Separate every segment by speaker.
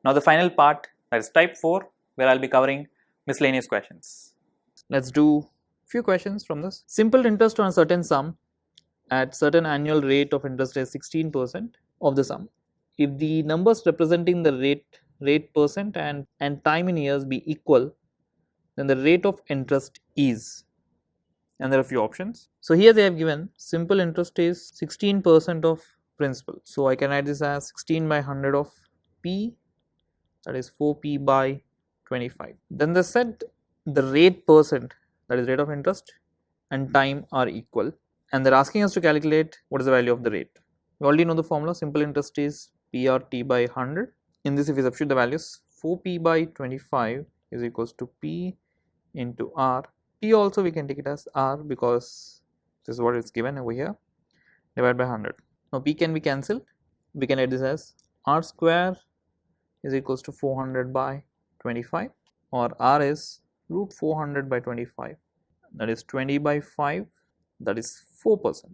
Speaker 1: Now the final part, that is type 4, where I'll be covering miscellaneous questions. Let's do few questions from this. Simple interest on a certain sum at certain annual rate of interest is 16% of the sum. If the numbers representing the rate percent and time in years be equal, then the rate of interest is, and there are a few options. So here they have given simple interest is 16% of principal. So I can write this as 16 by 100 of P, that is 4P by 25. Then they said the rate percent, that is rate of interest, and time are equal, and they're asking us to calculate what is the value of the rate. We already know the formula. Simple interest is PRT by 100. In this, if we substitute the values, 4P by 25 is equals to P into R. P also we can take it as R because this is what is given over here, divided by 100. Now P can be cancelled. We can write this as R square is equals to 400 by 25, or R is root 400 by 25, that is 20 by 5, that is 4%.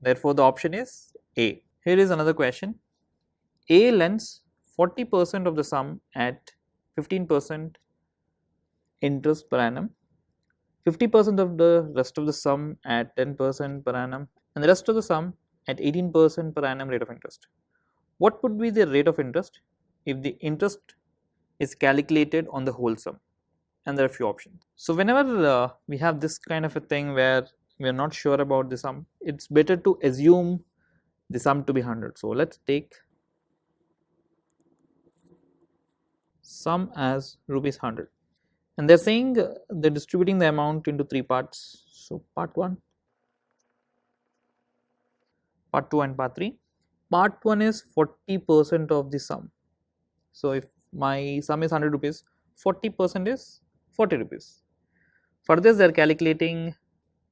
Speaker 1: Therefore the option is A. Here is another question. A lends 40% of the sum at 15% interest per annum, 50% of the rest of the sum at 10% per annum, and the rest of the sum at 18% per annum rate of interest. What would be the rate of interest if the interest is calculated on the whole sum? And there are a few options. So whenever we have this kind of a thing where we are not sure about the sum, it's better to assume the sum to be 100. So let's take sum as rupees 100, and they're saying they're distributing the amount into 3 parts. So part 1, part 2 and part 3. Part 1 is 40% of the sum. So if my sum is 100 rupees, 40% is 40 rupees. For this, they are calculating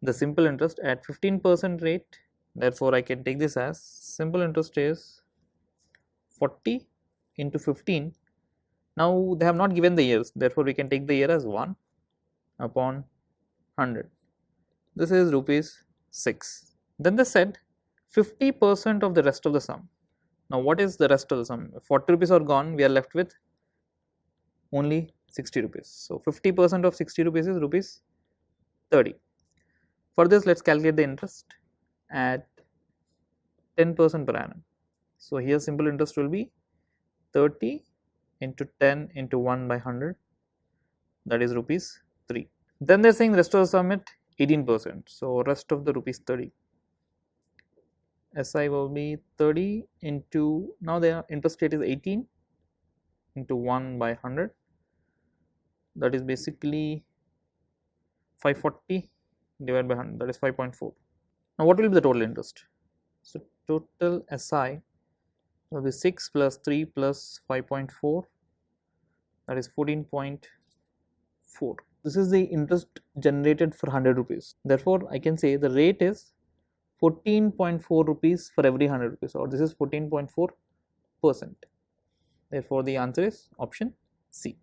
Speaker 1: the simple interest at 15% rate. Therefore, I can take this as simple interest is 40 into 15. Now they have not given the years, therefore we can take the year as 1 upon 100. This is rupees 6. Then they said 50% of the rest of the sum. Now what is the rest of the sum? 40 rupees are gone, we are left with only 60 rupees. So 50% of 60 rupees is rupees 30. For this, let's calculate the interest at 10% per annum. So here simple interest will be 30 into 10 into 1 by 100, that is rupees 3. Then they are saying the rest of the sum at 18%. So rest of the rupees 30. SI will be 30 into, now the interest rate is 18 into 1 by 100, that is basically 540 divided by 100, that is 5.4. Now what will be the total interest? So total SI will be 6 plus 3 plus 5.4, that is 14.4. This is the interest generated for 100 rupees. Therefore, I can say the rate is 14.4 rupees for every 100 rupees, or this is 14.4%. Therefore, the answer is option C.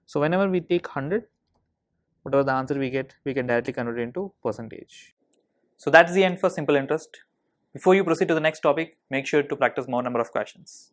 Speaker 1: So whenever we take 100, whatever the answer we get, we can directly convert it into percentage. So that's the end for simple interest. Before you proceed to the next topic, make sure to practice more number of questions.